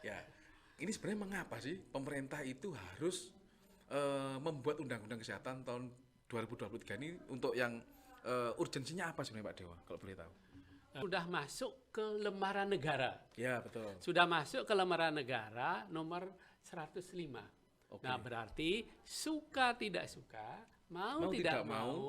Ya, ini sebenarnya mengapa sih pemerintah itu harus membuat undang-undang kesehatan tahun 2023 ini untuk yang urgensinya apa sebenarnya Pak Dewa kalau boleh tahu? Sudah masuk ke lembaran negara. Ya, betul. Sudah masuk ke lembaran negara nomor 105. Oke. Nah, berarti suka tidak suka, mau Mau tidak tidak mau mau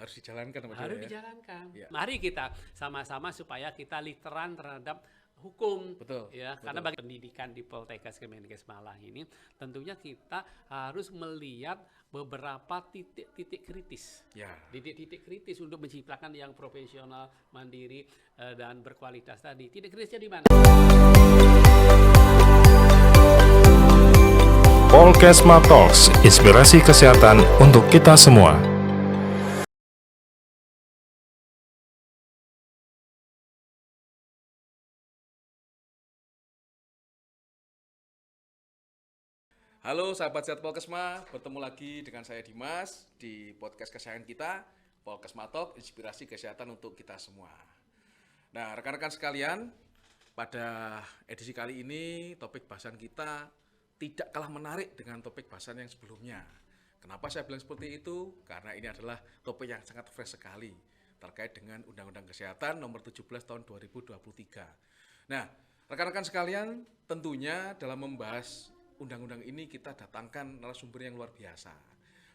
harus dijalankan Pak Dewa harus ya. dijalankan. Ya. Mari kita sama-sama supaya kita literan terhadap hukum, Betul, ya. betul. Karena bagi pendidikan di Poltekkes Kemenkes Malang ini, tentunya kita harus melihat beberapa titik-titik kritis. Ya. Titik-titik kritis untuk menciptakan yang profesional, mandiri, dan berkualitas tadi. Titik kritisnya di mana? Polkesma Talks, inspirasi kesehatan untuk kita semua. Halo sahabat sehat Polkesma, bertemu lagi dengan saya Dimas di podcast kesehatan kita, Polkesma Talk, inspirasi kesehatan untuk kita semua. Nah, rekan-rekan sekalian, pada edisi kali ini topik bahasan kita tidak kalah menarik dengan topik bahasan yang sebelumnya. Kenapa saya bilang seperti itu? Karena ini adalah topik yang sangat fresh sekali terkait dengan Undang-Undang Kesehatan Nomor 17 Tahun 2023. Nah, rekan-rekan sekalian, tentunya dalam membahas undang-undang ini kita datangkan narasumber yang luar biasa.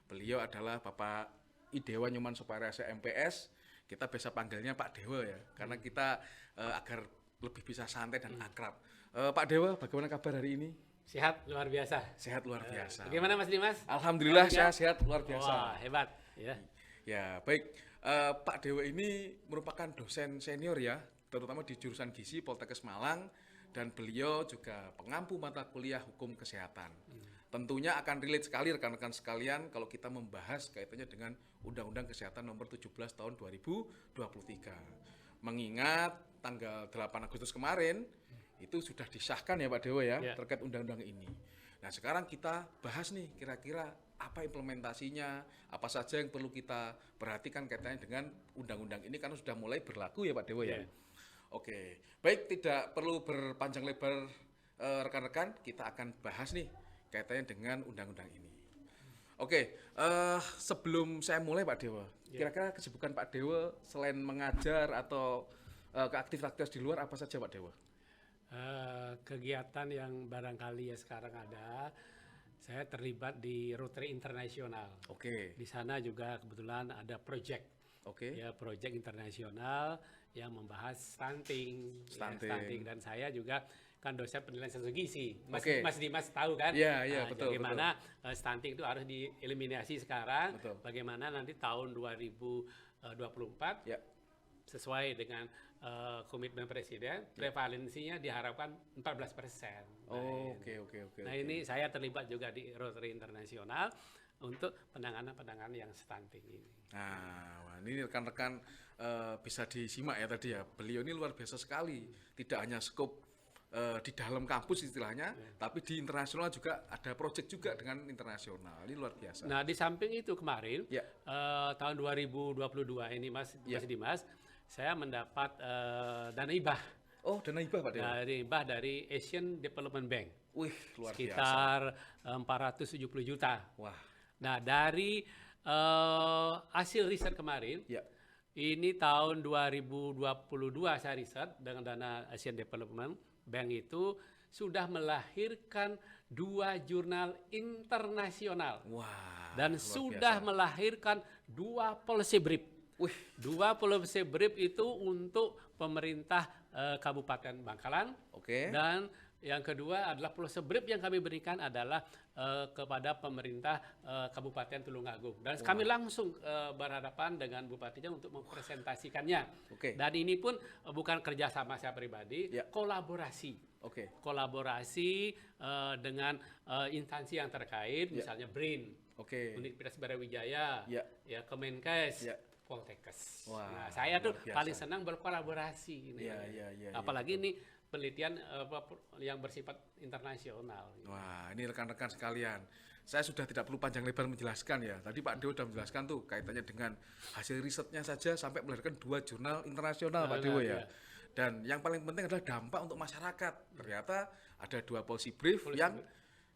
Beliau adalah Bapak Idewa Nyoman Sopairasa MPS. Kita biasa panggilnya Pak Dewa ya, karena kita agar lebih bisa santai dan akrab. Pak Dewa, bagaimana kabar hari ini? Sehat luar biasa. Sehat luar biasa. Bagaimana Mas Dimas? Alhamdulillah saya sehat luar biasa. Wah, hebat. Ya. Ya, baik. Pak Dewa ini merupakan dosen senior ya, terutama di jurusan gizi Poltekkes Malang, dan beliau juga pengampu mata kuliah hukum kesehatan. Tentunya akan relate sekali rekan-rekan sekalian kalau kita membahas kaitannya dengan Undang-Undang Kesehatan Nomor 17 Tahun 2023. Mengingat tanggal 8 Agustus kemarin itu sudah disahkan ya Pak Dewa ya, terkait undang-undang ini. Nah, sekarang kita bahas nih kira-kira apa implementasinya, apa saja yang perlu kita perhatikan kaitannya dengan undang-undang ini karena sudah mulai berlaku ya Pak Dewa ya. Oke, baik, tidak perlu berpanjang lebar rekan-rekan, kita akan bahas nih kaitannya dengan undang-undang ini. Oke, sebelum saya mulai Pak Dewa, kira-kira kesibukan Pak Dewa selain mengajar atau aktivitas di luar apa saja Pak Dewa? Kegiatan yang barangkali ya sekarang ada, saya terlibat di Rotary Internasional. Oke. Di sana juga kebetulan ada project. Oke. Ya, project internasional yang membahas stunting. Stunting. Ya, stunting. Dan saya juga kan dosen penilaian sensus gizi. Oke. Mas Dimas tahu kan? Iya, betul. Bagaimana stunting itu harus dieliminasi sekarang. Betul. Bagaimana nanti tahun 2024 Ya. sesuai dengan komitmen Presiden, prevalensinya diharapkan 14%. Oh, oke. Nah, ini saya terlibat juga di Rotary Internasional untuk penanganan yang stunting ini. Nah, ini rekan-rekan bisa disimak ya tadi ya. Beliau ini luar biasa sekali. Tidak hanya skop di dalam kampus istilahnya, tapi di internasional juga ada proyek juga dengan internasional. Ini luar biasa. Nah, di samping itu kemarin tahun 2022 ini Mas Dimas, saya mendapat dana hibah. Oh, dana hibah Pak Dewa? Dana hibah dari Asian Development Bank. Wih, luar sekitar 470 juta. Wah. Nah, dari hasil riset kemarin, ini tahun 2022 saya riset dengan dana Asian Development Bank itu sudah melahirkan 2 jurnal internasional. Wah. Dan sudah melahirkan 2 policy brief. 2 policy brief itu untuk pemerintah Kabupaten Bangkalan. Dan yang kedua adalah policy brief yang kami berikan adalah kepada pemerintah Kabupaten Tulungagung. Dan kami langsung berhadapan dengan bupatinya untuk mempresentasikannya. Dan ini pun bukan kerjasama saya pribadi, kolaborasi. Kolaborasi dengan instansi yang terkait, misalnya BRIN, Universitas Brawijaya, Kemenkes, Poltekkes. Nah, saya tuh paling senang berkolaborasi. Apalagi ini penelitian yang bersifat internasional. Wah, ini rekan-rekan sekalian. Saya sudah tidak perlu panjang lebar menjelaskan ya. Tadi Pak Dewa sudah menjelaskan tuh kaitannya dengan hasil risetnya saja sampai melahirkan 2 jurnal internasional Pak Dewa ya. Dan yang paling penting adalah dampak untuk masyarakat. Ternyata ada 2 policy brief yang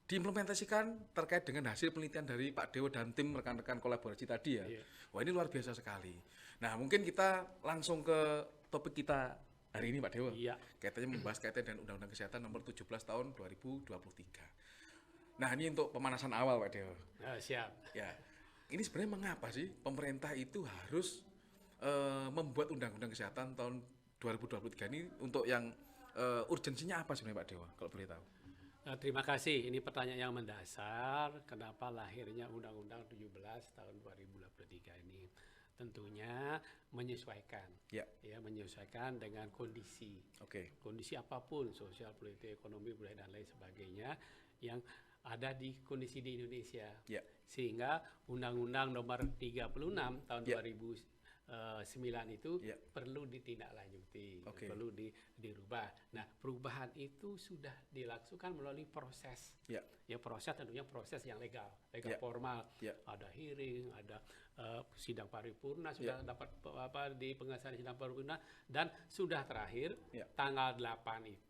diimplementasikan terkait dengan hasil penelitian dari Pak Dewo dan tim rekan-rekan kolaborasi tadi ya. Wah, ini luar biasa sekali. Nah, mungkin kita langsung ke topik kita hari ini Pak Dewo. Kaitannya membahas kaitan dengan Undang-Undang Kesehatan nomor 17 tahun 2023. Nah, ini untuk pemanasan awal Pak Dewo. Siap. Ya. Ini sebenarnya mengapa sih pemerintah itu harus membuat Undang-Undang Kesehatan tahun 2023 ini untuk yang urgensinya apa sebenarnya Pak Dewo kalau boleh tahu? Terima kasih. Ini pertanyaan yang mendasar. Kenapa lahirnya Undang-Undang 17 tahun 2023 ini? Tentunya menyesuaikan, ya menyesuaikan dengan kondisi, kondisi apapun, sosial, politik, ekonomi, budaya dan lain sebagainya yang ada di kondisi di Indonesia. Sehingga Undang-Undang Nomor 36 tahun 2009 itu perlu ditindaklanjuti, perlu dirubah. Nah, perubahan itu sudah dilakukan melalui proses. Ya, proses tentunya proses yang legal formal. Ada hearing, ada sidang paripurna, sudah dapat di pengesahan sidang paripurna, dan sudah terakhir tanggal 8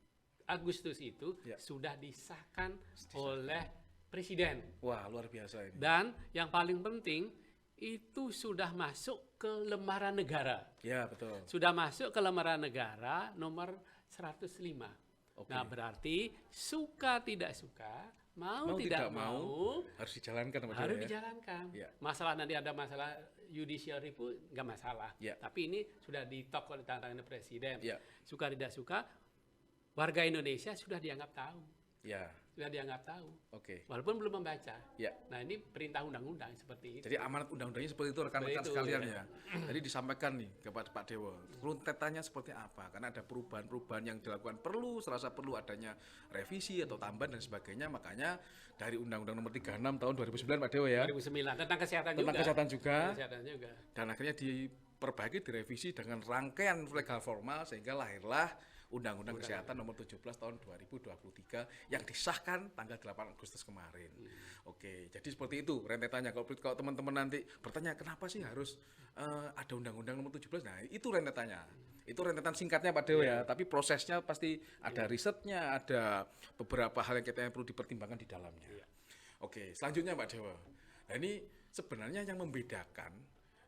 Agustus itu sudah disahkan oleh Presiden. Wah, luar biasa ini. Dan yang paling penting itu sudah masuk ke lembaran negara. Ya, betul. Sudah masuk ke lembaran negara nomor 105. Nah, berarti suka tidak suka, mau tidak mau harus dijalankan. Harus dijalankan. Masalah nanti ada masalah judicial review nggak masalah. Tapi ini sudah ditok oleh tangan Presiden. Suka tidak suka, warga Indonesia sudah dianggap tahu. Sudah dianggap tahu. Walaupun belum membaca. Nah, ini perintah undang-undang seperti itu. Jadi amanat undang-undangnya seperti itu rekan-rekan sekalian ya. Jadi disampaikan nih kepada Pak Dewo. Runtetannya seperti apa? Karena ada perubahan-perubahan yang dilakukan serasa perlu adanya revisi atau tambahan dan sebagainya. Makanya dari Undang-Undang Nomor 36 tahun 2009 Pak Dewo ya. 2009 tentang kesehatan juga. Kesehatan juga. Dan akhirnya diperbaiki, direvisi dengan rangkaian legal formal sehingga lahirlah Undang-Undang Kesehatan Nomor 17 tahun 2023 yang disahkan tanggal 8 Agustus kemarin. Jadi seperti itu rentetannya. Kalau teman-teman nanti bertanya kenapa sih harus ada Undang-Undang Nomor 17, nah itu rentetannya. Itu rentetan singkatnya Pak Dewo ya, tapi prosesnya pasti ada risetnya, ada beberapa hal yang kita perlu dipertimbangkan di dalamnya. Selanjutnya Pak Dewo. Nah, ini sebenarnya yang membedakan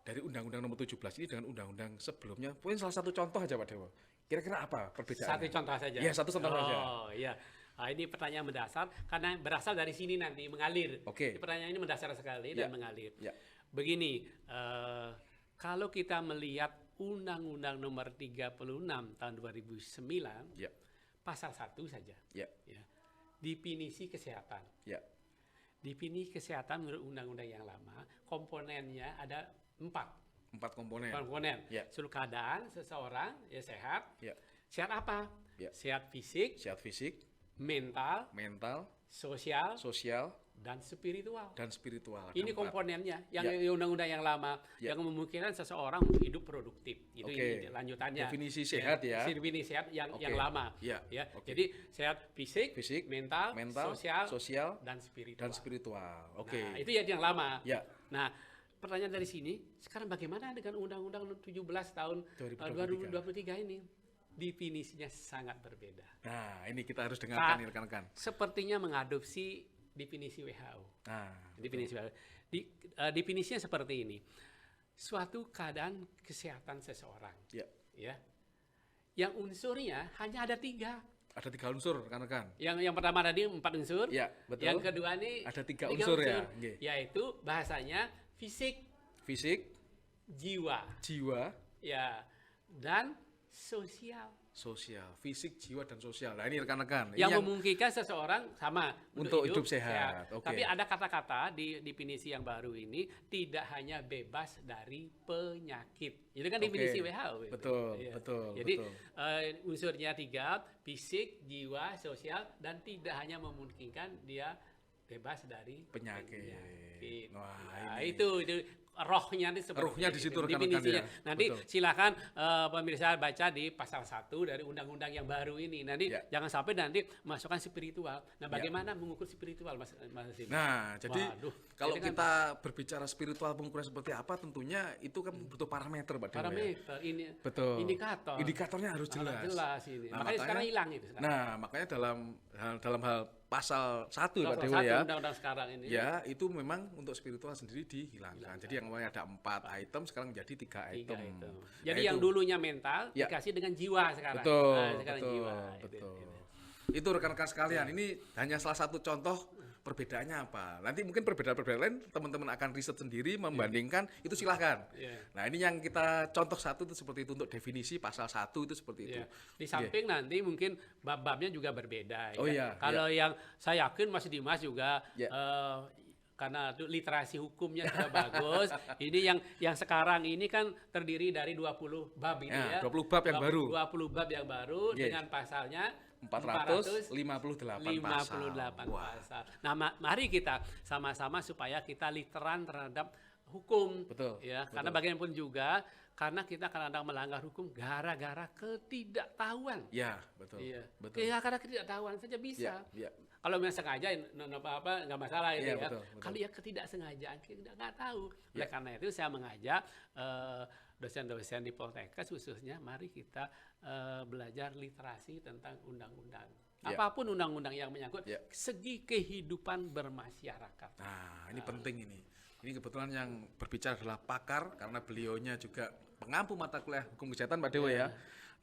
dari Undang-Undang Nomor 17 ini dengan Undang-Undang sebelumnya, mungkin salah satu contoh aja Pak Dewo. Kira-kira apa perbedaannya? Satu contoh saja. Ya, satu contoh saja. Iya. Nah, ini pertanyaan mendasar karena berasal dari sini nanti mengalir. Pertanyaan ini mendasar sekali dan mengalir. Begini, kalau kita melihat Undang-Undang Nomor 36 tahun 2009, pasal 1 saja. Definisi kesehatan. Definisi kesehatan menurut undang-undang yang lama, komponennya ada 4 komponen. Seluruh keadaan seseorang sehat. Sehat apa? Sehat fisik, mental, sosial, dan spiritual. Ini komponennya yang undang-undang yang lama yang memungkinkan seseorang untuk hidup produktif. Itu ini lanjutannya. Definisi sehat ya. Definisi sehat yang lama. Jadi sehat fisik, mental, sosial, dan spiritual. Nah, itu yang lama. Nah, pertanyaan dari sini, sekarang bagaimana dengan Undang-Undang 17 tahun 2023 ini? Definisinya sangat berbeda. Nah, ini kita harus dengarkan rekan-rekan. Sepertinya mengadopsi definisi WHO. Definisi WHO. Definisinya seperti ini. Suatu keadaan kesehatan seseorang. Yang unsurnya hanya ada 3. Ada 3 unsur rekan-rekan. Yang pertama tadi 4 unsur. Betul. Yang kedua ini ada 3 unsur ya. Yaitu bahasanya fisik, jiwa, dan sosial. Fisik, jiwa, dan sosial. Nah, ini rekan-rekan. Yang memungkinkan seseorang sama untuk hidup sehat. Tapi ada kata-kata di definisi yang baru ini tidak hanya bebas dari penyakit. Itu kan definisi WHO. Betul. Jadi unsurnya 3, fisik, jiwa, sosial, dan tidak hanya memungkinkan dia bebas dari penyakit. Wah, nah, ini. itu rohnya di seperti Rohnya di situ itu, rekan-rekan definisinya. ya. Nanti Betul. silakan pemirsa baca di pasal 1 dari undang-undang yang baru ini. Nanti Ya. jangan sampai nanti masukkan spiritual. Nah, bagaimana mengukur spiritual, Mas Sim? Nah, jadi Waduh, kalau jadi kan kita berbicara spiritual pengukuran seperti apa, tentunya itu kan butuh parameter, Pak Dewa. Ya. parameter ini Betul. indikator. Indikatornya harus jelas. Jelas ini. Nah, makanya sekarang hilang itu sekarang. Nah, makanya dalam hal pasal 1 Pak Pasal Dewa 1 ya. undang-undang sekarang ini. Ya, itu memang untuk spiritual sendiri dihilangkan. Jadi yang awalnya ada 4 item sekarang jadi 3 Tiga item. itu. Nah, Jadi itu. yang dulunya mental Ya. dikasih dengan jiwa sekarang. Betul, Nah, sekarang betul, jiwa. betul. Itu rekan-rekan sekalian, ini hanya salah satu contoh perbedaannya apa. Nanti mungkin perbedaan-perbedaan lain teman-teman akan riset sendiri, membandingkan, itu silahkan. Iya. Nah, ini yang kita contoh satu itu seperti itu, untuk definisi pasal 1 itu seperti itu. Iya. Di samping nanti mungkin bab-babnya juga berbeda. Oh, ya. iya, Kalau yang saya yakin Mas Dimas juga Iya. karena itu literasi hukumnya sudah bagus. Ini yang sekarang ini kan terdiri dari 20 bab ini Ya, ya. 20 bab yang baru. 20 bab yang baru Iya. dengan pasalnya 458 pasal. 58 Wah. pasal. Nah, mari kita sama-sama supaya kita literan terhadap hukum. Betul, Ya, betul. karena bagaimanapun juga karena kita kadang-kadang melanggar hukum gara-gara ketidaktahuan. Ya, betul. Iya. Betul. Ya, karena ketidaktahuan saja bisa. Ya, ya. Kalau memang sengaja apa nggak masalah itu Iya, ya. betul, betul. Kalau ya ketidaksengajaan kita nggak tahu. Iya. Oleh karena itu saya mengajak dosen-dosen di Poltekkes khususnya mari kita belajar literasi tentang undang-undang. Iya. Apapun undang-undang yang menyangkut Iya. segi kehidupan bermasyarakat. Nah, ini penting ini. Ini kebetulan yang berbicara adalah pakar, karena beliaunya juga pengampu mata kuliah hukum kesehatan, Pak Dewa ya.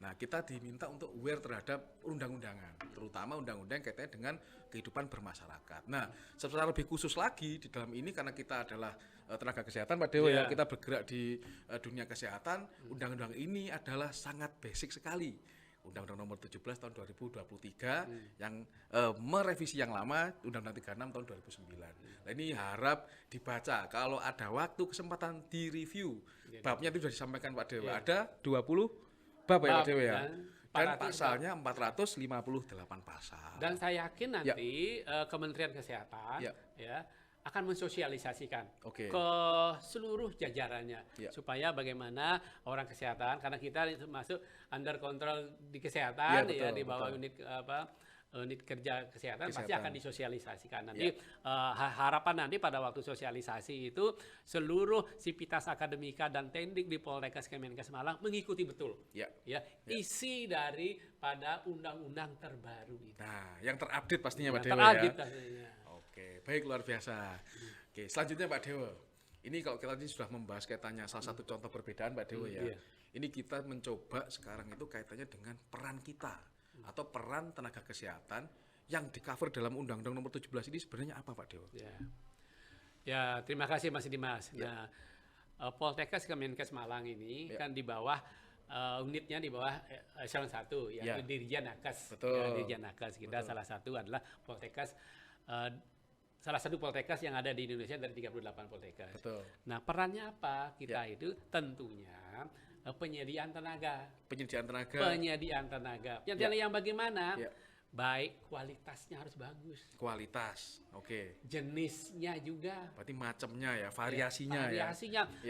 Nah, kita diminta untuk aware terhadap undang-undangan, terutama undang-undang kaitannya dengan kehidupan bermasyarakat. Nah, secara lebih khusus lagi di dalam ini karena kita adalah tenaga kesehatan, Pak Dewa ya, kita bergerak di dunia kesehatan, undang-undang ini adalah sangat basic sekali. Undang-Undang Nomor 17 tahun 2023 yang merevisi yang lama Undang-Undang 36 tahun 2009. Nah, ini harap dibaca. Kalau ada waktu kesempatan di review. Babnya itu sudah disampaikan Pak Dewa. Ada 20 bab ya Pak Dewa ya. Dan pasalnya 458 pasal. Dan saya yakin nanti Kementerian Kesehatan ya akan mensosialisasikan ke seluruh jajarannya supaya bagaimana orang kesehatan, karena kita masuk under control di kesehatan ya, di bawah unit unit kerja kesehatan pasti akan disosialisasikan nanti. Harapan nanti pada waktu sosialisasi itu seluruh sivitas akademika dan teknik di Poltekkes Kemenkes Malang mengikuti betul isi dari pada undang-undang terbaru itu. Nah, yang terupdate pastinya Pak Dewa terupdate ya. pastinya. Oke, baik, luar biasa. Oke, selanjutnya Pak Dewa. Ini kalau kita tadi sudah membahas kaitannya salah satu contoh perbedaan Pak Dewa ya. Ini kita mencoba sekarang itu kaitannya dengan peran kita atau peran tenaga kesehatan yang di-cover dalam Undang-Undang Nomor 17 ini sebenarnya apa Pak Dewa? Ya, terima kasih Mas Dimas. Nah, Poltekkes Kemenkes Malang ini kan di bawah unitnya di bawah eselon 1 yaitu Dirjen Nakes. Betul. Dirjen Nakes kita salah satu adalah Poltekkes salah satu Poltekkes yang ada di Indonesia dari 38 Poltekkes. Betul. Nah, perannya apa? Kita itu tentunya penyediaan tenaga. Penyediaan tenaga yang bagaimana? Baik kualitasnya harus bagus. Kualitas, oke. Jenisnya juga. Berarti macamnya ya, variasinya ya.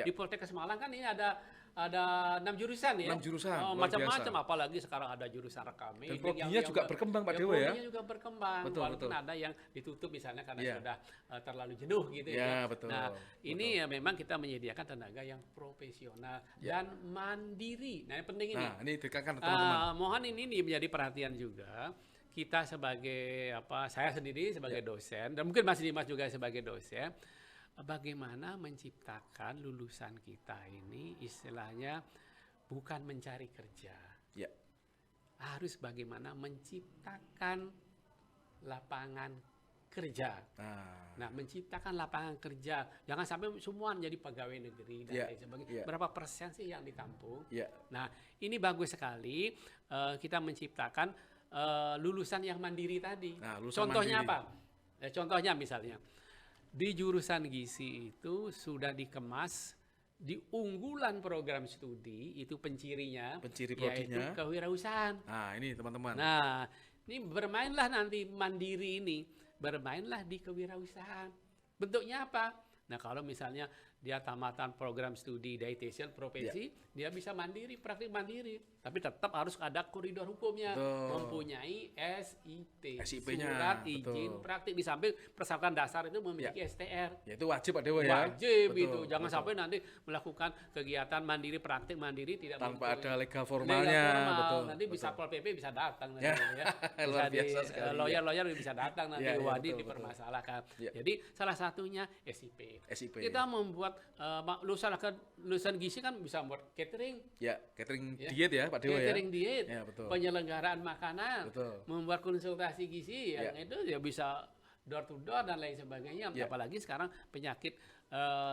Di Poltekkes Malang kan ini ada 6 jurusan ya. 6 jurusan, macam-macam, apalagi sekarang ada jurusan rekam dan prodinya juga berkembang Pak Dewa ya. Prodinya juga berkembang. Walaupun ada yang ditutup misalnya karena sudah terlalu jenuh gitu ya. Betul. Nah, ini ya memang kita menyediakan tenaga yang profesional dan mandiri. Nah, yang penting ini. Nah, ini tekankan teman-teman. Mohon ini menjadi perhatian juga. Kita sebagai saya sendiri sebagai dosen dan mungkin Mas Dimas juga sebagai dosen, bagaimana menciptakan lulusan kita ini istilahnya bukan mencari kerja. Harus bagaimana menciptakan lapangan kerja. Nah, menciptakan lapangan kerja. Jangan sampai semua menjadi pegawai negeri dan lain sebagainya. Berapa persen sih yang ditampung? Nah, ini bagus sekali kita menciptakan lulusan yang mandiri tadi. Nah, contohnya mandiri. apa? Contohnya misalnya di jurusan gizi itu sudah dikemas di unggulan program studi itu penciri prodinya yaitu kewirausahaan. Nah, ini teman-teman. Nah, ini bermainlah nanti mandiri ini bermainlah di kewirausahaan. Bentuknya apa? Nah, kalau misalnya dia tamatan program studi dietitian profesi, dia bisa mandiri, praktik mandiri. Tapi tetap harus ada koridor hukumnya, mempunyai SIP, surat izin praktik. Di samping persyaratan dasar itu memiliki STR. Ya itu wajib Pak Dewa ya. Wajib itu, jangan sampai nanti melakukan kegiatan mandiri, praktik mandiri tidak tanpa ada legal formalnya. Betul. Nanti bisa Pol PP bisa datang nanti ya. Luar biasa sekali. Lawyer bisa datang nanti dipermasalahkan. Jadi salah satunya SIP. Kita membuat lulusan gizi kan bisa membuat catering. Ya, catering diet ya Pak Dewa ya. Catering diet. Ya, betul. Penyelenggaraan makanan. Betul. Membuat konsultasi gizi yang itu ya bisa door to door dan lain sebagainya. Apalagi sekarang penyakit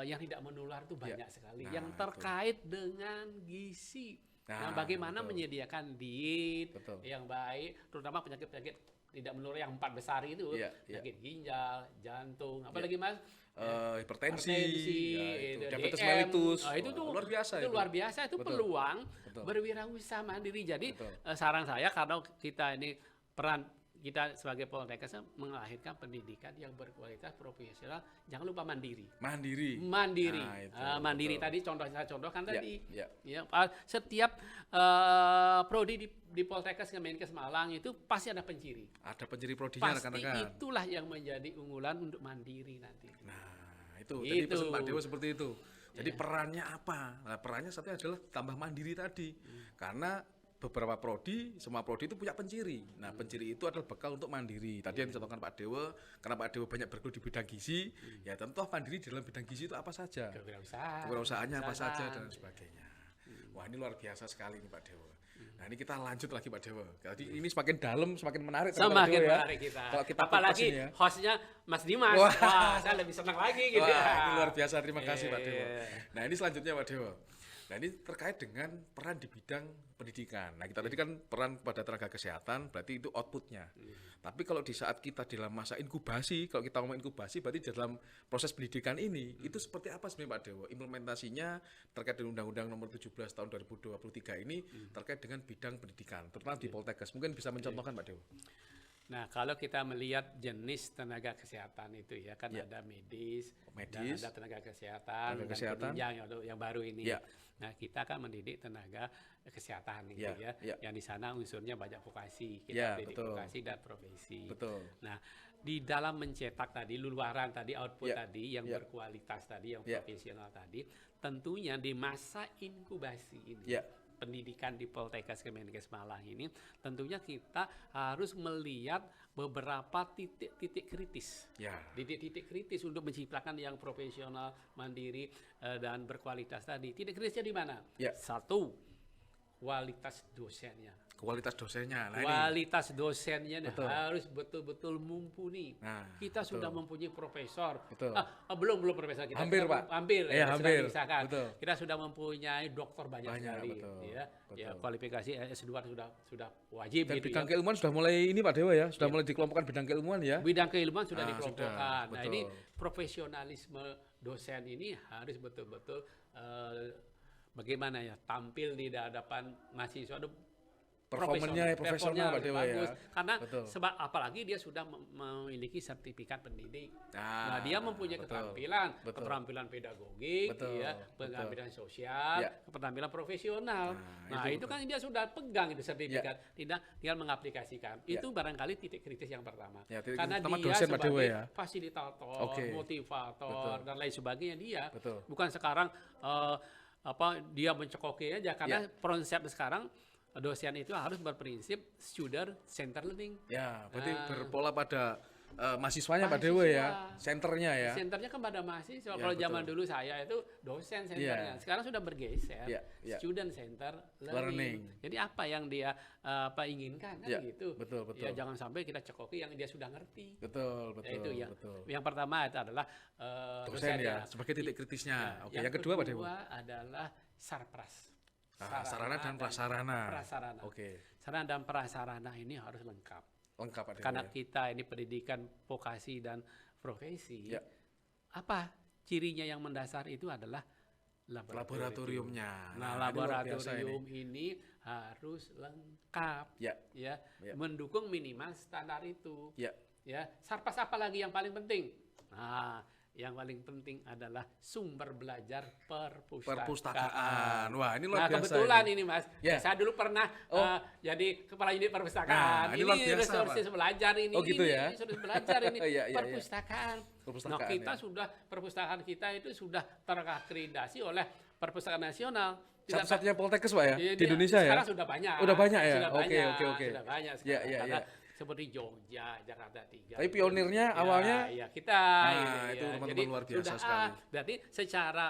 yang tidak menular itu banyak sekali yang terkait dengan gizi. Nah, bagaimana menyediakan diet yang baik, terutama penyakit-penyakit tidak menular yang 4 besar itu, penyakit ginjal, jantung, apalagi Mas, hipertensi, diabetes mellitus, itu tuh luar biasa. Itu luar biasa, itu peluang berwirausaha mandiri. Jadi saran saya kalau kita ini peran kita sebagai Poltekkes melahirkan pendidikan yang berkualitas profesional, jangan lupa mandiri. Mandiri tadi saya contohkan tadi. Ya, setiap prodi di Poltekkes Kemenkes Malang itu pasti ada penciri. Ada penciri prodinya rekan-rekan. Pasti itulah yang menjadi unggulan untuk mandiri nanti. Nah, itu. Jadi pesan Pak Dewa seperti itu. Jadi perannya apa? Nah, perannya satu adalah tambah mandiri tadi. Karena beberapa prodi, semua prodi itu punya penciri. Nah, penciri itu adalah bekal untuk mandiri. Tadi yang dicontohkan Pak Dewa, karena Pak Dewa banyak bergelut di bidang gizi, ya tentu mandiri di dalam bidang gizi itu apa saja. Kewirausahaannya apa saja dan sebagainya. Wah, ini luar biasa sekali nih Pak Dewa. Nah, ini kita lanjut lagi Pak Dewa. Jadi ini semakin dalam, semakin menarik. Semakin menarik kita. Kalau kita apalagi hostnya Mas Dimas. Wah, saya lebih senang lagi gitu. Wah, ini luar biasa. Terima kasih Pak Dewa. Nah, ini selanjutnya Pak Dewa. Nah, ini terkait dengan peran di bidang pendidikan. Nah, kita tadi kan peran pada tenaga kesehatan, berarti itu outputnya. Tapi kalau di saat kita dalam masa inkubasi, kalau kita ngomong inkubasi, berarti dalam proses pendidikan ini, itu seperti apa sebenarnya Pak Dewa? Implementasinya terkait dengan Undang-Undang Nomor 17 Tahun 2023 ini terkait dengan bidang pendidikan, terutama di Poltekkes. Mungkin bisa mencontohkan Pak Dewa. Nah, kalau kita melihat jenis tenaga kesehatan itu ya kan ada medis, dan ada tenaga kesehatan, penunjang yang baru ini. Nah, kita akan mendidik tenaga kesehatan gitu ya. Yang di sana unsurnya banyak vokasi, kita mendidik vokasi dan profesi. Nah, di dalam mencetak tadi luluaran tadi output tadi yang berkualitas tadi yang profesional tadi, tentunya di masa inkubasi ini. Pendidikan di Poltekkes Kemenkes Malang ini tentunya kita harus melihat beberapa titik-titik kritis. Titik-titik kritis untuk menciptakan yang profesional, mandiri dan berkualitas tadi. Titik kritisnya di mana? Satu, kualitas dosennya. Kualitas dosennya harus betul-betul mumpuni. Kita sudah mempunyai profesor. Belum profesor kita. Hampir Pak. Hampir. Kita sudah mempunyai doktor banyak sekali. Kualifikasi S2 sudah wajib. Dan bidang keilmuan sudah mulai ini Pak Dewa ya, sudah mulai dikelompokkan bidang keilmuan ya. Bidang keilmuan sudah dikelompokkan. Nah, ini profesionalisme dosen ini harus betul-betul bagaimana ya, tampil di hadapan mahasiswa performanya profesional Pak Dewa ya. Karena sebab apalagi dia sudah memiliki sertifikat pendidik. Nah, dia mempunyai keterampilan pedagogik, pengambilan sosial, keterampilan profesional. Nah, itu kan dia sudah pegang itu sertifikat, tidak tinggal mengaplikasikan. Itu barangkali titik kritis yang pertama. Karena dia sebagai fasilitator, motivator dan lain sebagainya dia bukan sekarang dia mencekoki aja, karena konsep sekarang dosen itu harus berprinsip student center learning. Berarti berpola pada mahasiswanya Pak Dewa ya, senternya ya. Senternya kan pada mahasiswa. Kalau zaman dulu saya itu dosen senternya. Sekarang sudah bergeser student center learning. Jadi apa yang dia inginkan kan gitu. Betul. Ya jangan sampai kita cekoki yang dia sudah ngerti. Betul. Itu yang pertama itu adalah dosen ya sebagai titik kritisnya. Oke, yang kedua Pak Dewa adalah sarpras. Sarana dan prasarana. Sarana dan prasarana ini harus lengkap Pak Dewa. Karena kita ini pendidikan vokasi dan profesi. Apa cirinya yang mendasar itu adalah laboratoriumnya. Nah, laboratorium ini harus lengkap, mendukung minimal standar itu. Ya, Sarpas apa lagi yang paling penting? Nah, yang paling penting adalah sumber belajar perpustakaan. Wah, ini luar Nah, biasa kebetulan ini Mas, Ya. saya dulu pernah jadi kepala unit perpustakaan. Nah, ini luar biasa, resources belajar ini. Oh, gitu ya? Ini resources belajar ini Iya, iya. perpustakaan. Perpustakaan, Nah, kita ya. sudah perpustakaan kita itu sudah terakreditasi oleh Perpustakaan Nasional. Satu-satunya Poltekkes Pak ya? Iya, Di Indonesia ya? sekarang sudah banyak. Udah banyak ya? Sudah Oke, banyak, oke, oke. Sudah banyak Iya, sekarang. iya, Karena iya. seperti Jogja, Jakarta 3. Tapi pionirnya awalnya? Ya, kita. Nah, itu teman-teman Jadi luar biasa sudah sekali. berarti secara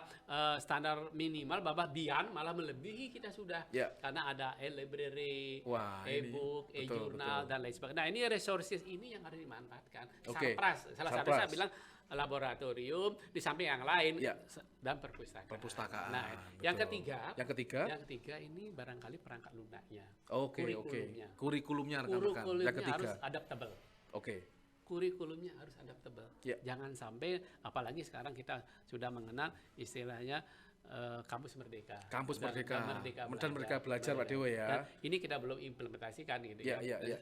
standar minimal Bapak BIAN malah melebihi kita sudah. Ya. Karena ada e-library, Wah, ini e-book, betul, e-jurnal, betul. dan lain sebagainya. Nah, ini resources ini yang harus dimanfaatkan. Oke, Sarpras, salah satu Sarpras. saya bilang laboratorium, di samping yang lain, Ya. dan perpustakaan. Perpustakaan, Nah, betul. yang ketiga, Yang ketiga? yang ketiga ini barangkali perangkat lunaknya. Oke, oke. Kurikulumnya. Kurikulumnya rekan-rekan. Kurikulumnya Yang ketiga. harus adaptable. Oke. Kurikulumnya harus adaptable. Ya. Jangan sampai, apalagi sekarang kita sudah mengenal istilahnya kampus merdeka. Kampus Merdeka. Dan Merdeka Belajar, Pak Dewa ya. Dan ini kita belum implementasikan gitu Ya, ya, ya.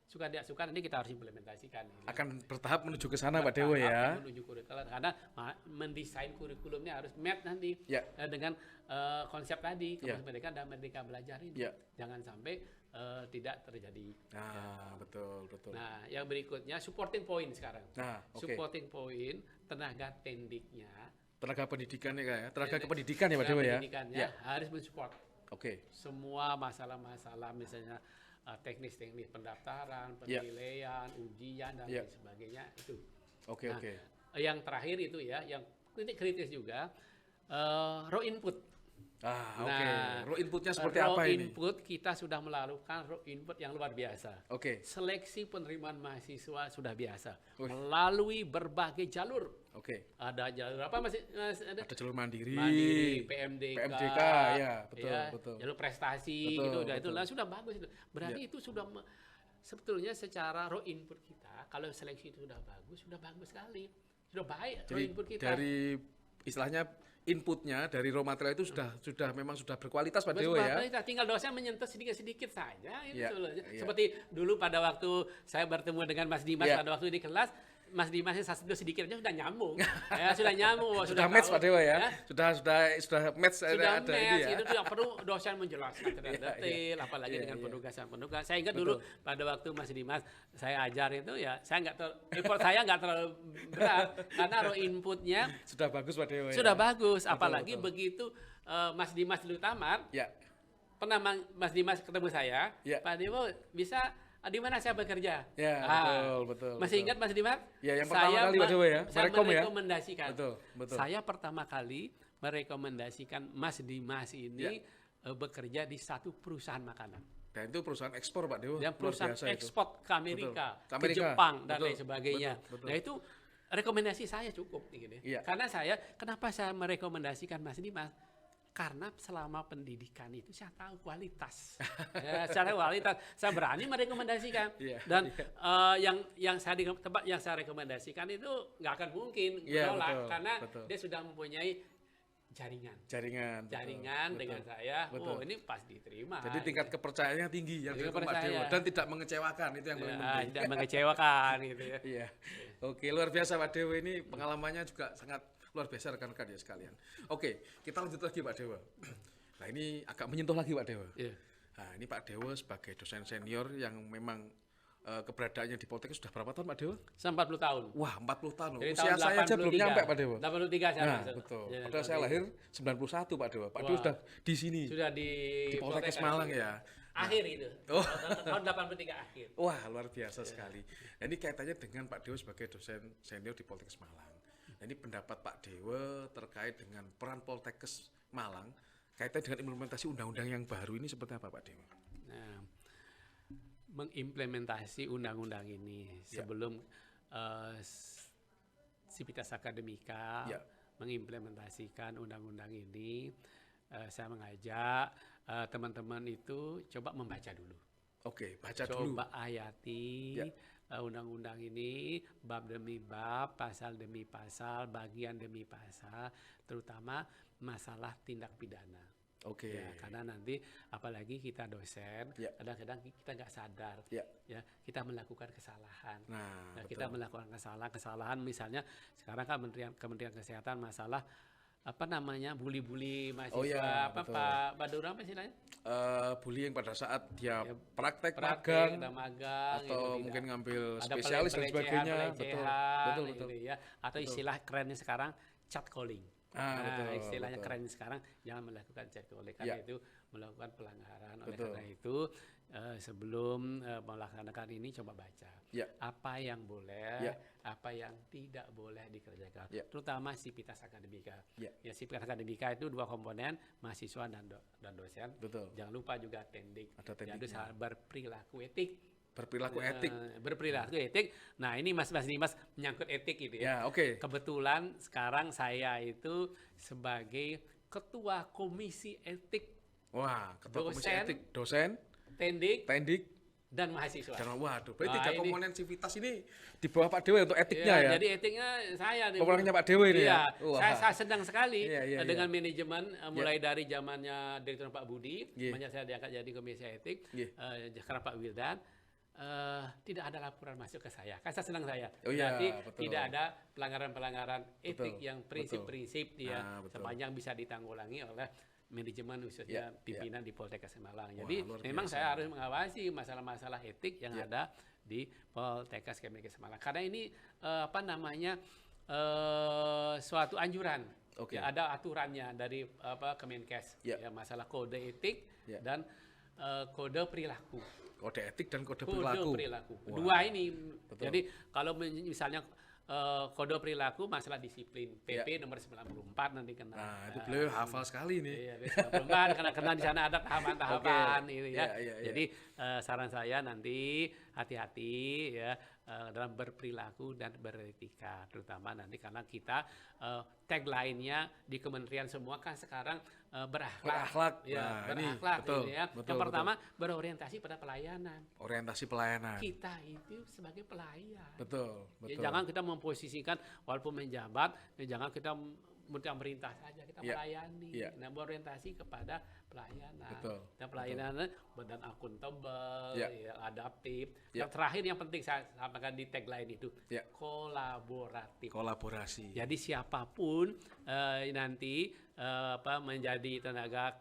Suka tidak suka nanti kita harus implementasikan. Gitu. Akan bertahap menuju ke sana Pak Dewa ya. Menuju kurikulum karena mendesain kurikulumnya harus match nanti Ya. dengan konsep tadi Ya. kampus merdeka dan merdeka belajar ini. Ya. Jangan sampai tidak terjadi. Nah, betul, betul. Nah, yang berikutnya supporting point sekarang. Nah, oke. Supporting point tenaga pendiknya. Tenaga pendidikan ya, Tenaga kependidikan ya Pak Dewa ya. Pendidikannya Ya. harus mensupport Oke. semua masalah-masalah misalnya teknis-teknis pendaftaran, Ya. penilaian, ujian dan Ya. lain sebagainya itu. Oke, Nah, oke. Yang terakhir itu ya, yang kritis juga raw input. Oke. Nah, Raw inputnya seperti raw apa ini? input kita sudah melakukan raw input yang luar biasa. Oke. Seleksi penerimaan mahasiswa sudah biasa Wih. melalui berbagai jalur. Oke. Ada jalur apa masih ada? Ada jalur mandiri. Mandiri, PMDK, PMDK, ya, betul, betul. jalur prestasi Betul, gitu, udah itu betul. lah sudah bagus itu. Berarti Ya. itu sudah sebetulnya secara raw input kita, kalau seleksi itu sudah bagus sekali, sudah baik raw Jadi input kita. dari istilahnya inputnya dari raw material itu sudah memang sudah berkualitas Pak Dewa ya. Kita tinggal dosen menyentuh sedikit-sedikit saja itu Ya, sebetulnya. ya. Seperti dulu pada waktu saya bertemu dengan Mas Dimas Ya. pada waktu di kelas, Mas Dimas satu sedikit aja sudah nyambung. Ya, sudah nyambung, Sudah match tahu. Pak Dewa ya. Ya, Sudah match sudah ada ini match, ya. itu tidak perlu dosen menjelaskan secara Iya, detail, apalagi Iya, dengan iya. penugasan-penugasan. Saya ingat Betul. dulu pada waktu Mas Dimas saya ajar itu ya, effort saya nggak terlalu berat karena raw inputnya Sudah bagus Pak Dewa ya. sudah bagus, apalagi betul. begitu Mas Dimas dulu tamat, Ya. pernah Mas Dimas ketemu saya, Ya. Pak Dewo bisa di mana saya bekerja? Ya, betul. Masih betul. ingat Mas Dimas? Ya, yang pertama kali Pak Dewo ya, Saya merekom ya? merekomendasikan. Betul. Saya pertama kali merekomendasikan Mas Dimas ini bekerja di satu perusahaan makanan. Dan itu perusahaan ekspor Pak Dewa. Dan Luar perusahaan biasa itu. ekspor ke Amerika, Betul. Ke ke Amerika. Jepang dan Betul. lain sebagainya. Betul. Nah itu rekomendasi saya cukup gitu. Iya. Karena kenapa saya merekomendasikan Mas Dimas? Karena selama pendidikan itu saya tahu kualitas. Ya, secara kualitas saya berani merekomendasikan. Iya, Dan yang saya rekomendasikan itu nggak akan mungkin Iya, menolak betul, karena betul. dia sudah mempunyai jaringan Jaringan. dengan Betul. saya. Betul. Oh ini pasti diterima. Jadi tingkat kepercayaannya tinggi yang Tingkat dari Pak Dewa kepercayaan. dan tidak mengecewakan itu yang paling penting. tidak mengecewakan gitu ya. Iya. Oke, luar biasa Pak Dewa ini pengalamannya juga sangat luar biasa rekan-rekan ya sekalian. Oke, kita lanjut lagi Pak Dewa. Nah, ini agak menyentuh lagi Pak Dewa. Iya. Nah, ini Pak Dewa sebagai dosen senior yang memang keberadaannya di Poltekkes sudah berapa tahun Pak Dewa? 40 tahun. Wah, 40 tahun. Dari Usia tahun saya aja belum 83. nyampe Pak Dewa. 83 saya Nah, masuk. betul. Ya, Padahal saya lahir 91 Pak Dewa. Pak Dewa Wah. sudah di sini. Sudah di Poltekkes Malang ya. Akhir itu. Oh. Tahun 83 akhir. Wah, luar biasa sekali. Nah, ini kaitannya dengan Pak Dewa sebagai dosen senior di Poltekkes Malang. Nah, ini pendapat Pak Dewa terkait dengan peran Poltekkes Malang kaitan dengan implementasi undang-undang yang baru ini seperti apa Pak Dewa? Nah, mengimplementasi undang-undang ini sebelum Sivitas Akademika mengimplementasikan undang-undang ini, saya mengajak teman-teman itu coba membaca dulu. Oke, baca dulu. Coba hayati undang-undang ini bab demi bab, pasal demi pasal, bagian demi pasal, terutama masalah tindak pidana. Oke. Ya, karena nanti apalagi kita dosen, Ya. kadang-kadang kita nggak sadar, Ya. ya kita melakukan kesalahan. Nah, Kita betul. melakukan kesalahan misalnya sekarang kan Kementerian Kesehatan masalah apa namanya bully-bully mahasiswa Oh ya, apa betul. Pak Badura apa istilahnya? Bullying pada saat dia Ya, praktek Praktek, magang magang, atau itu mungkin tidak. ngambil Ada spesialis dan sebagainya. Betul, pelecehan, betul, betul. gitu ya. Atau Betul. istilah kerennya sekarang chat calling. Betul, Istilahnya betul. keren sekarang jangan melakukan chat calling karena Ya. itu melakukan pelanggaran. Oleh Betul. karena itu sebelum melaksanakan ini coba baca Ya. apa yang boleh, Ya. apa yang tidak boleh dikerjakan. Ya. Terutama sivitas akademika. Ya. Sivitas akademika itu 2 komponen, mahasiswa dan dosen. Betul. Jangan lupa juga tendik. Ada Yaitu tendiknya. berperilaku etik. Berperilaku etik. Berperilaku etik. Nah ini Mas Dimas menyangkut etik gitu ya. Ya, oke. Kebetulan sekarang saya itu sebagai ketua komisi etik Wah, ketua komisi Dosen. etik, dosen, tendik tendik, dan mahasiswa. dan waduh, berarti Wah, 3 ini- komponen civitas ini di bawah Pak Dewa untuk etiknya ya. Jadi etiknya saya. Pemenangnya Pak Dewa ini Iya, ya? Wah. saya senang sekali Iya, dengan manajemen mulai dari zamannya Direktur Pak Budi, Iya. semenjak saya diangkat jadi komisi etik, Iya. sekarang Pak Wildan, tidak ada laporan masuk ke saya. Kan saya senang saya. Oh iya, Berarti betul. tidak ada pelanggaran-pelanggaran etik Betul, yang prinsip-prinsip Ah, betul. sepanjang bisa ditanggulangi oleh manajemen khususnya Iya, pimpinan di Poltekkes Semarang. Wah, Jadi luar memang biasa. saya harus mengawasi masalah-masalah etik yang Iya. ada di Poltekkes Kemenkes Semarang. Karena ini suatu anjuran. Oke. Ya, ada aturannya dari Kemenkes, Ya. ya, masalah kode etik Ya. dan kode perilaku. Kode etik dan kode Kode perilaku. perilaku. Wah. Dua ini. Betul. Jadi kalau misalnya kode perilaku masalah disiplin PP nomor 94 nanti kena. Nah, itu beliau hafal sekali nih. Iya, karena di sana ada tahapan-tahapan Oke. gitu Iya, ya. iya, iya. Jadi saran saya nanti hati-hati ya dalam berperilaku dan beretika, terutama nanti karena kita tagline-nya di kementerian semua kan sekarang berakhlak. Berakhlak. Ya, Nah, ini berakhlak betul, gitu ya. betul, Yang betul. pertama berorientasi pada pelayanan. Orientasi pelayanan. Kita itu sebagai pelayan. Betul, Ya, betul. jangan kita memposisikan walaupun menjabat, ya jangan kita merintah saja, kita Iya, melayani. iya. Nah, berorientasi kepada pelayanan. Betul, Dan pelayanan dan akuntabel, Iya. ya, adaptif. Iya. Yang terakhir yang penting saya sampaikan di tagline itu, Iya. kolaboratif. Kolaborasi. Jadi siapapun nanti menjadi tenaga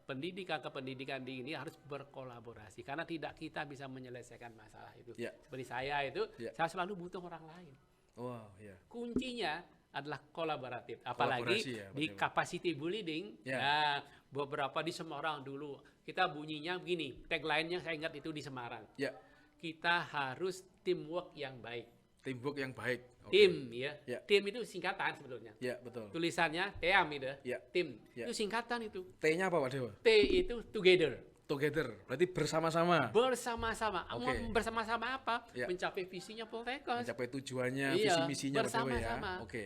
pendidikan di ini harus berkolaborasi karena tidak kita bisa menyelesaikan masalah itu. Ya. Seperti saya itu, Ya. saya selalu butuh orang lain. Wow, ya. Kuncinya adalah kolaboratif. Apalagi Kolaborasi ya, di betul. capacity building. Ya. Nah, beberapa di Semarang dulu kita bunyinya begini, tagline-nya saya ingat itu di Semarang. Ya, Kita harus teamwork yang baik. teamwork yang baik. Oke. Tim ya. Ya. Tim itu singkatan sebetulnya. Ya, betul. Tulisannya TEAM itu. Ya. Tim. Ya. Itu singkatan itu. T-nya apa Pak Dewa? T itu together. Together. Berarti bersama-sama. Bersama-sama. Oke. Mau bersama-sama apa? Ya. Mencapai visinya Poltekkes. Mencapai tujuannya, Iya, visi misinya Pak Dewa ya. bersama-sama. Oke.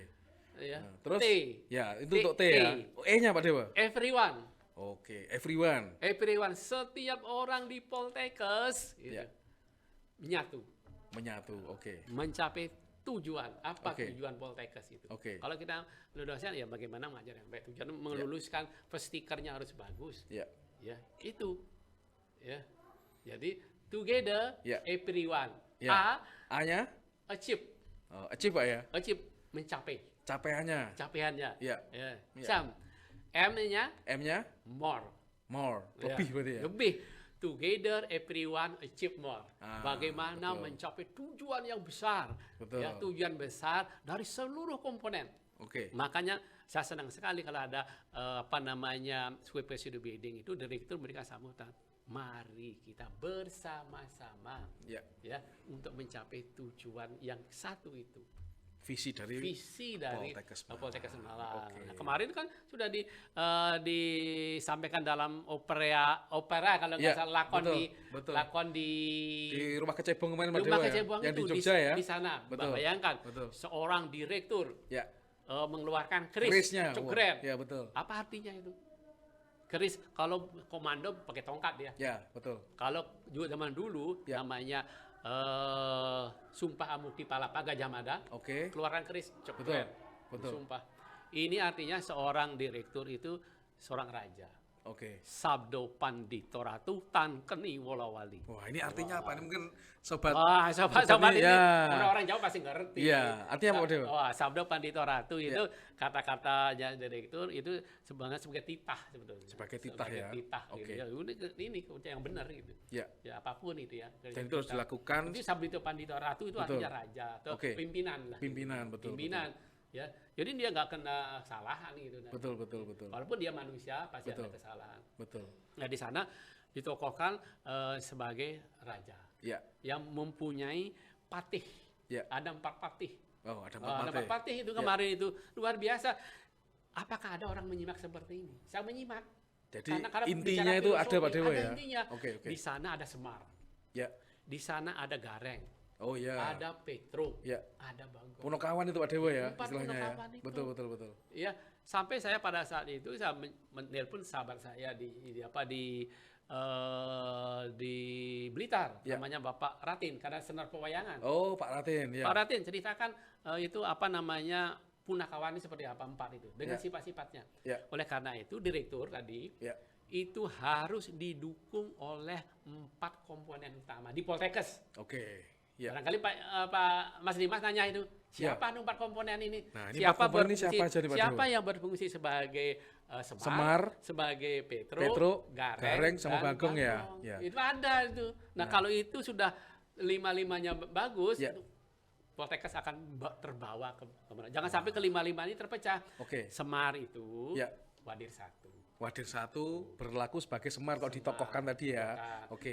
Ya. Nah, terus T. ya, itu T, untuk T ya. E. Oh, E-nya Pak Dewa. Everyone. Oke, everyone. Everyone. Setiap orang di Poltekkes gitu, Ya. menyatu. Menyatu. Oke. Mencapai tujuan. Apa Oke. tujuan Poltekkes itu? Oke. Kalau kita dosen ya bagaimana mengajar yang baik. Tujuan meluluskan stikernya harus bagus. Ya. Ya, itu. Ya. Jadi together Ya. everyone. Ya. A A-nya achieve. achieve Pak ya. Achieve mencapai Capaiannya. capaiannya. Ya. Ya. Ya. Sam. M-nya M-nya more. more. Ya. Lebih berarti ya. Lebih. Together everyone achieve more. Ah, Bagaimana betul. mencapai tujuan yang besar. Betul. Ya, tujuan besar dari seluruh komponen. Oke. Makanya saya senang sekali kalau ada supervisory building itu direktur memberikan sambutan. Mari kita bersama-sama Ya. ya untuk mencapai tujuan yang satu itu. Visi dari Visi dari Poltekkes Semarang. Poltekkes Semarang. Oke. Nah, kemarin kan sudah disampaikan dalam opera kalau nggak Ya, salah lakon betul, betul. di di Rumah Kecebong kemarin Pak Rumah Dewa ya. Kecebong Yang itu di Jogja ya. di sana. Betul. Bayangkan Betul. seorang direktur Ya. mengeluarkan keris Kerisnya. cukup Wah, keren. Ya, betul. Apa artinya itu? Keris kalau komando pakai tongkat dia. Ya, betul. Kalau juga zaman dulu Ya. namanya Sumpah Amukti Palapa Gajah Mada, Oke. keluarkan keris cukup Betul, keren. betul. Sumpah. Ini artinya seorang direktur itu seorang raja. Oke. Sabdo Pandito Ratu Tan Keni Wolawali. Wah, ini artinya apa? Ini mungkin sobat. Wah, sobat ini ya. orang-orang Jawa pasti ngerti. Iya, artinya apa, Pak Dewa? Wah, Sabdo Pandito Ratu itu kata-katanya direktur itu sebenarnya sebagai titah sebetulnya. Sebagai titah ya. Titah Oke. gitu. Ya, ini yang benar gitu. Ya. Ya apapun itu ya. Dan itu harus dilakukan. Itu Sabdo Pandito Ratu itu artinya raja atau pimpinan lah. Pimpinan, betul. Pimpinan. Ya, jadi dia nggak kena kesalahan gitu. Betul. Walaupun dia manusia pasti ada kesalahan. Betul. Nah di sana ditokohkan sebagai raja, yang mempunyai patih. Ada 4 patih. Oh, ada 4 patih. Ada 4 patih itu kemarin itu luar biasa. Apakah ada orang menyimak seperti ini? Saya menyimak. Jadi karena intinya itu ada Pak Dewa ya. Intinya. Oke. Di sana ada Semar. Di sana ada Gareng. Oh iya. Ada Petro, ada Bagong. Punokawan itu Pak Dewa ya, 4 istilahnya ya. Punokawan itu. Betul. Iya, sampai saya pada saat itu saya menelpon sahabat saya di Blitar, namanya Bapak Ratin, karena senar pewayangan. Oh, Pak Ratin, ya. Pak Ratin ceritakan itu apa namanya Punakawan ini seperti apa 4 itu dengan sifat-sifatnya. Oleh karena itu direktur tadi itu harus didukung oleh 4 komponen utama di Poltekkes. Oke. Barangkali Pak Mas Dimas nanya itu siapa 4 komponen ini? Nah, ini siapa yang berfungsi sebagai Semar, sebagai Petro, Gareng sama Bagong ya. Itu ada itu. Nah, kalau itu sudah 5-5-nya bagus, Poltekkes akan terbawa ke mana? Jangan sampai ke 5-5 ini terpecah. Semar itu Wadir 1. Wadir 1 berlaku sebagai Semar kalau ditokohkan tadi ya.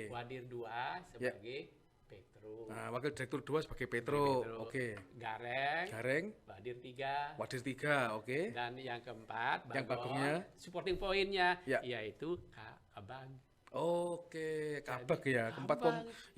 Wadir 2 sebagai Petro. Nah, wakil direktur 2 sebagai Petro. Gareng. Wadir 3. Dan yang keempat, Bagongnya. Supporting point-nya yaitu Kabag. Kabag ya.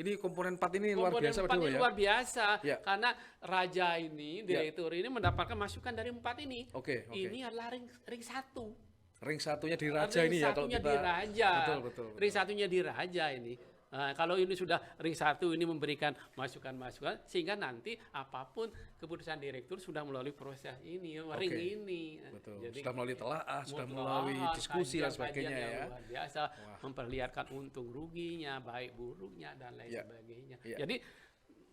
Ini komponen 4 ini luar biasa Pak Dewa ya. Luar biasa karena raja ini, direktur ini mendapatkan masukan dari 4 ini. Ini adalah ring 1. Ring satunya di raja ini ya kalau kita. Ring satunya di raja. Betul. Ring satunya di raja ini. Nah, kalau ini sudah ring 1 ini memberikan masukan-masukan sehingga nanti apapun keputusan direktur sudah melalui proses ini, ring ini. Betul. Jadi, sudah melalui telaah, sudah melalui diskusi dan sebagainya ya. Luar biasa memperlihatkan untung ruginya, baik buruknya dan lain sebagainya. Jadi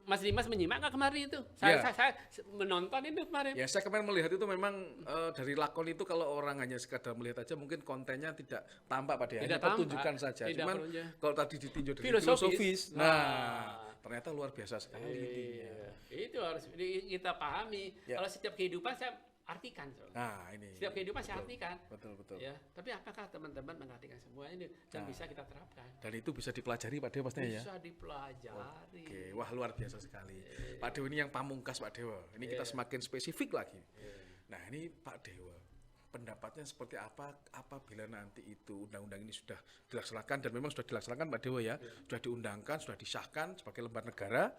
Mas Dimas menyimak nggak kemarin itu? Saya menonton itu kemarin. Ya, saya kemarin melihat itu memang dari lakon itu kalau orang hanya sekadar melihat aja mungkin kontennya tidak tampak pada hanya pertunjukan saja. Cuman kalau tadi ditinjau dari filosofis, ternyata luar biasa sekali intinya. Itu harus kita pahami. Kalau setiap kehidupan saya artikan. Nah, ini. Setiap kehidupan saya artikan. Betul. Ya, tapi apakah teman-teman mengartikan semua ini dan bisa kita terapkan? Dan itu bisa dipelajari Pak Dewa pastinya ya. Bisa dipelajari. Wah, luar biasa sekali. Pak Dewa ini yang pamungkas Pak Dewa. Ini kita semakin spesifik lagi. Nah, ini Pak Dewa. Pendapatnya seperti apa apabila nanti itu undang-undang ini sudah dilaksanakan dan memang sudah dilaksanakan Pak Dewa ya. Sudah diundangkan, sudah disahkan sebagai lembar negara.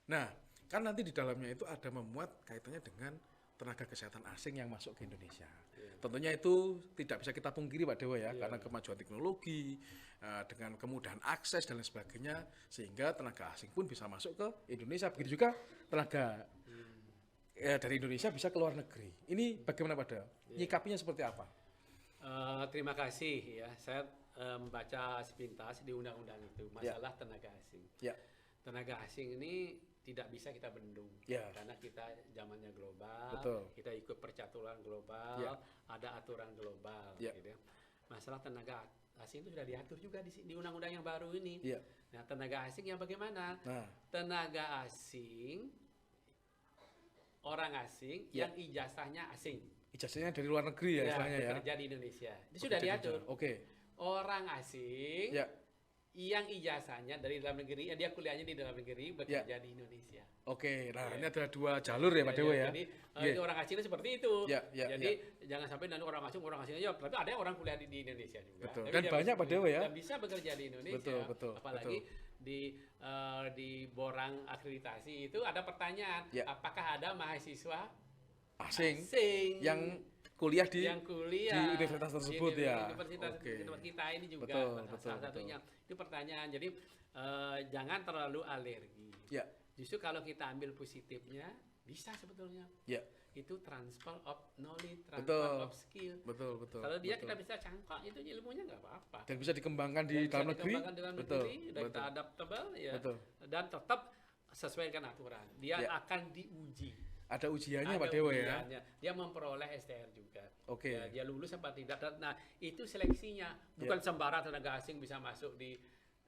Nah, kan nanti di dalamnya itu ada memuat kaitannya dengan tenaga kesehatan asing yang masuk ke Indonesia. Tentunya itu tidak bisa kita pungkiri Pak Dewa ya, karena kemajuan teknologi, dengan kemudahan akses dan lain sebagainya, sehingga tenaga asing pun bisa masuk ke Indonesia. Begitu juga tenaga dari Indonesia bisa ke luar negeri. Ini bagaimana Pak Dewa? Nyikapinya seperti apa? Terima kasih ya. Saya membaca sepintas di undang-undang itu masalah tenaga asing. Tenaga asing ini tidak bisa kita bendung karena kita zamannya global, kita ikut percaturan global, ada aturan global. Gitu. Masalah tenaga asing itu sudah diatur juga di undang-undang yang baru ini. Nah, tenaga asing yang bagaimana? Tenaga asing, orang asing yang ijazahnya asing. Ijazahnya dari luar negeri ya istilahnya ya. Bekerja di Indonesia. Itu sudah diatur. Orang asing yang ijazahnya dari dalam negeri, dia kuliahnya di dalam negeri, bekerja di Indonesia. Nah ini ada 2 jalur ya Pak Dewa ya. Jadi orang asing seperti itu. Jadi jangan sampai nanti orang asing aja. Tapi ada yang orang kuliah di Indonesia juga. Dan banyak Pak Dewa ya. Dan bisa bekerja di Indonesia. Apalagi di borang akreditasi itu ada pertanyaan, apakah ada mahasiswa asing yang kuliah di universitas tersebut ya. Universitas kita ini juga salah satunya. Itu pertanyaan. Jadi jangan terlalu alergi. Justru kalau kita ambil positifnya, bisa sebetulnya. Ya. Itu transfer of knowledge, transfer Betul. of skill. Betul. Kalau dia kita bisa cangkok, itu ilmunya nggak apa-apa. Dan bisa dikembangkan di dalam negeri. Dikembangkan dalam negeri, dan kita adaptable ya. Betul. Dan tetap sesuai dengan aturan. Dia Ya. akan diuji. Ada ujiannya Ada Pak Dewa ya. ujiannya. Dia memperoleh STR juga. Oke. Ya, dia lulus apa tidak. Nah, itu seleksinya. Bukan sembarang tenaga asing bisa masuk di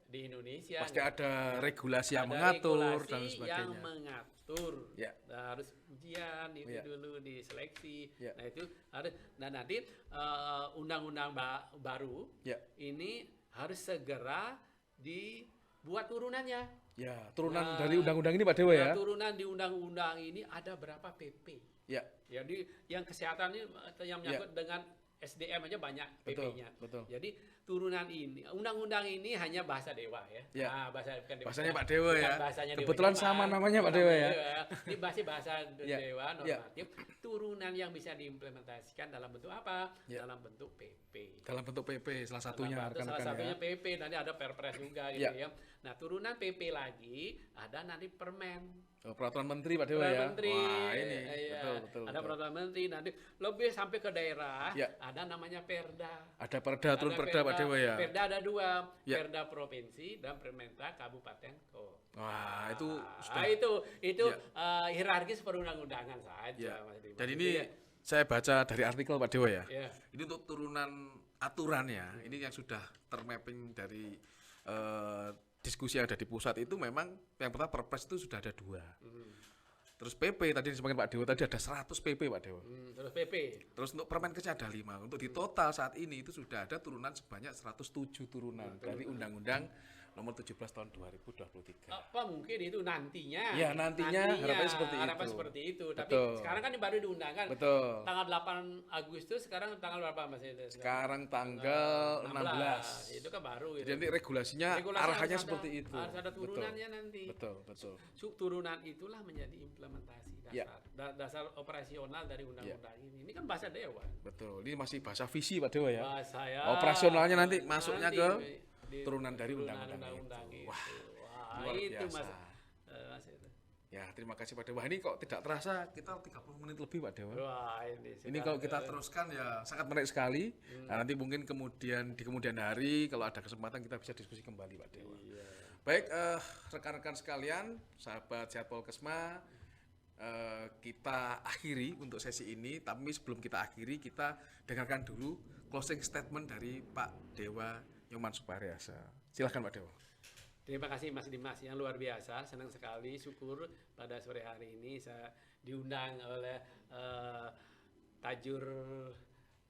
Indonesia. Pasti ada regulasi yang Ada mengatur regulasi dan sebagainya. yang mengatur. Ya. Nah, harus ujian itu Ya. dulu diseleksi. Ya. Nah, itu harus. Nah, nanti undang-undang baru Ya. ini harus segera dibuat turunannya. Ya, turunan Nah, dari undang-undang ini Pak Dewa ya. Nah, turunan di undang-undang ini ada berapa PP? Ya. Jadi yang kesehatan ini yang menyangkut dengan SDM aja banyak Betul, PP-nya. betul. Jadi turunan ini, undang-undang ini hanya bahasa Dewa ya. Ya. Nah, bukan Bahasanya Pak Dewa bukan ya. bahasanya Dewa Kebetulan Nyaman. sama namanya Pak Dewa ya. Ini bahasa Ya. Dewa Ya. normatif. Turunan yang bisa diimplementasikan dalam bentuk apa? Ya. Dalam bentuk PP. Dalam bentuk PP salah satunya Salah rekan-rekan satunya ya. PP, nanti ada Perpres juga gitu Ya. ya. Nah, turunan PP lagi ada nanti Permen. Oh, peraturan menteri Pak Dewa ya. Peraturan menteri. Wah, ini Iya. betul. Ada peraturan menteri, nanti lebih sampai ke daerah, Ya. ada namanya Perda. Ada perda, turun Ada perda Pak Dewa ya. Perda ada dua, Ya. Perda provinsi dan Permendak kabupaten kota. Wah, itu sudah Nah, itu Ya. hierarkis perundang-undangan saja, ya. Mas Dimas. Dan ini Ya. saya baca dari artikel Pak Dewa ya. Ya. Ini untuk turunan aturannya, ini yang sudah termapping dari diskusi yang ada di pusat itu memang yang pertama Perpres itu sudah ada 2. Terus PP tadi disampaikan Pak Dewa tadi ada 100 PP Pak Dewa. Terus PP. Terus untuk Permenkesnya ada 5. Untuk di total saat ini itu sudah ada turunan sebanyak 107 turunan dari Undang-Undang Nomor 17 Tahun 2023. Apa mungkin itu nantinya? Ya, nantinya harapannya seperti harapan itu. seperti itu. Tapi Betul. sekarang kan ini baru diundangkan. Betul. Tanggal 8 Agustus, sekarang tanggal berapa Mas? Sekarang tanggal 16. Itu kan baru gitu. Jadi nanti regulasinya Regulasi arahannya harus seperti ada, itu. harus ada turunannya nanti. Betul. Turunan itulah menjadi implementasi dasar. Ya. Dasar operasional dari undang-undang ini. Ini kan bahasa Dewan. Betul. Ini masih bahasa visi Pak Dewa ya. Bahasa ya. Operasionalnya nanti masuknya ke di turunan dari turunan undang-undang itu. itu. Wah, Wah, luar itu biasa. Mas itu. Ya, terima kasih Pak Dewa. Ini kok tidak terasa kita 30 menit lebih Pak Dewa. Wah, ini Ini kalau kita teruskan ya sangat menarik sekali. Nah, nanti mungkin di kemudian hari kalau ada kesempatan kita bisa diskusi kembali Pak Dewa. Iya. Baik, rekan-rekan sekalian, sahabat Sehat Polkesma, kita akhiri untuk sesi ini. Tapi sebelum kita akhiri, kita dengarkan dulu closing statement dari Pak Dewa Nyoman Suparyasa. Silakan Pak Dewa. Terima kasih Mas Dimas yang luar biasa, senang sekali, syukur pada sore hari ini saya diundang oleh Tajur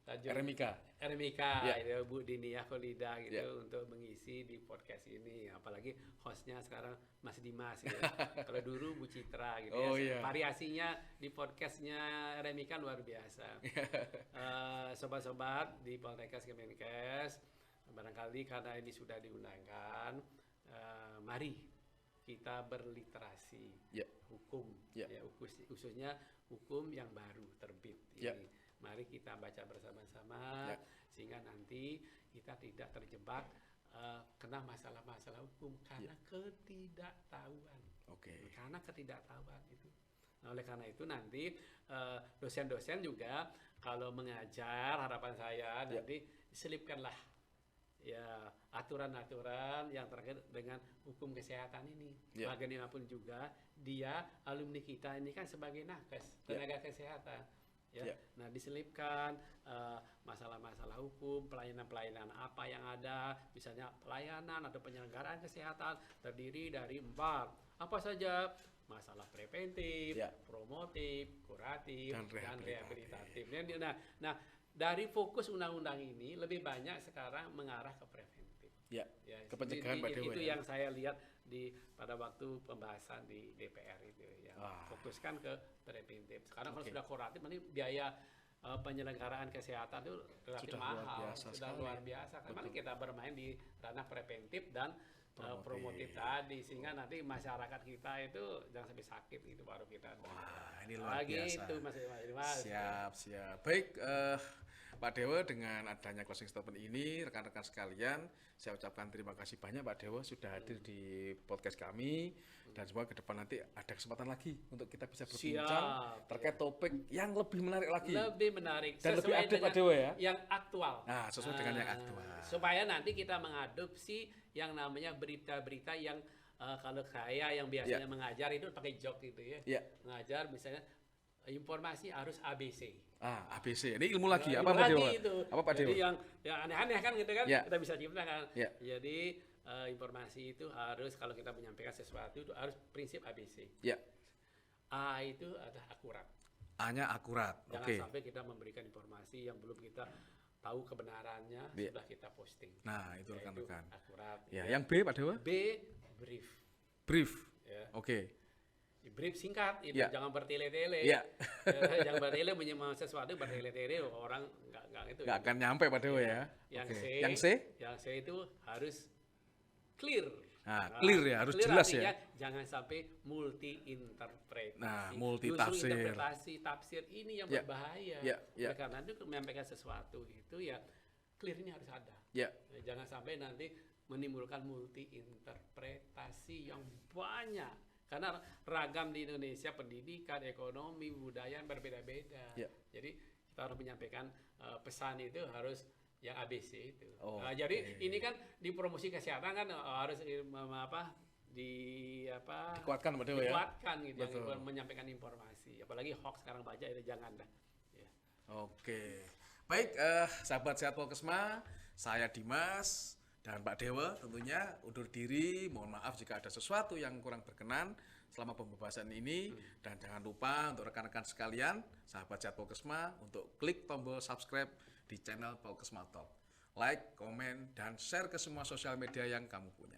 Eremika. Eremika, Ya. itu Bu Diniyah Kholida gitu Ya. untuk mengisi di podcast ini. Apalagi hostnya sekarang Mas Dimas gitu. Kalau dulu Bu Citra gitu Oh, ya. iya. Variasinya di podcastnya Eremika luar biasa. Sobat-sobat di Poltekkes Kemenkes, barangkali karena ini sudah diundangkan, mari kita berliterasi hukum, Ya. ya, khususnya hukum yang baru terbit Ya. ini. Mari kita baca bersama-sama sehingga nanti kita tidak terjebak kena masalah-masalah hukum karena ketidaktahuan. Oke. Karena ketidaktahuan itu. Nah, oleh karena itu nanti dosen-dosen juga kalau mengajar, harapan saya nanti selipkanlah ya aturan-aturan yang terkait dengan hukum kesehatan ini. Bagaimanapun juga dia alumni kita ini kan sebagai nakes, tenaga kesehatan. Ya. Nah, diselipkan masalah-masalah hukum, pelayanan-pelayanan apa yang ada, misalnya pelayanan atau penyelenggaraan kesehatan terdiri dari 4. Apa saja? Masalah preventif, promotif, kuratif, dan rehabilitatif. Nah, dari fokus undang-undang ini lebih banyak sekarang mengarah ke preventif. Ya, ke pencegahan Pak Dewa. Itu yang saya lihat pada waktu pembahasan di DPR itu ya. Fokuskan ke preventif. Sekarang kalau sudah kuratif nanti biaya penyelenggaraan kesehatan itu relatif mahal, sudah luar biasa. Karena kita bermain di ranah preventif dan promotif tadi, sehingga nanti masyarakat kita itu jangan sampai sakit gitu baru kita. Wah, ini luar biasa. Gitu, Mas. Siap. Baik, Pak Dewa, dengan adanya closing statement ini, rekan-rekan sekalian, saya ucapkan terima kasih banyak Pak Dewa sudah hadir di podcast kami, dan semoga ke depan nanti ada kesempatan lagi untuk kita bisa berbincang terkait topik yang lebih menarik lagi. Lebih menarik. Dan lebih update Pak Dewa ya. Yang aktual. Nah, sesuai dengan yang aktual. Supaya nanti kita mengadopsi yang namanya berita-berita yang kalau saya yang biasanya mengajar itu pakai jok gitu ya. Mengajar misalnya informasi harus ABC. ABC. Ini ilmu lagi. Apa Pak Dewa? Apa Pak Dewa? Jadi yang aneh-aneh kan gitu kan kita bisa ciptakan. Jadi informasi itu harus kalau kita menyampaikan sesuatu itu harus prinsip ABC. A itu adalah akurat. A-nya akurat. Jangan sampai kita memberikan informasi yang belum kita tahu kebenarannya sudah kita posting. Nah, itu rekan-rekan. Akurat. Yang B Pak Dewa? B brief. Brief. Brief singkat, itu jangan bertele-tele. Jangan bertele menyimak sesuatu bertele-tele orang nggak akan nyampe Pak Dewa ya. Yang C itu harus clear. Clear ya, harus clear jelas artinya, ya. Jangan sampai multi interpretasi. Multi Justru interpretasi tafsir ini yang berbahaya. Karena itu menyampaikan sesuatu itu ya clearnya harus ada. Jangan sampai nanti menimbulkan multi interpretasi yang banyak. Karena ragam di Indonesia, pendidikan, ekonomi, budaya berbeda-beda. Jadi kita harus menyampaikan pesan itu harus yang ABC itu. Jadi ini kan di promosi kesehatan kan harus dikuatkan Pak Dewa ya. Dikuatkan gitu, yang menyampaikan informasi. Apalagi hoax sekarang banyak itu jangan dah. Baik, sahabat Sehat Polkesma, saya Dimas dan Pak Dewa tentunya undur diri. Mohon maaf jika ada sesuatu yang kurang berkenan selama pembahasan ini. Dan jangan lupa untuk rekan-rekan sekalian, sahabat Sehat Polkesma, untuk klik tombol subscribe di channel Polkesma Talk. Like, komen, dan share ke semua sosial media yang kamu punya.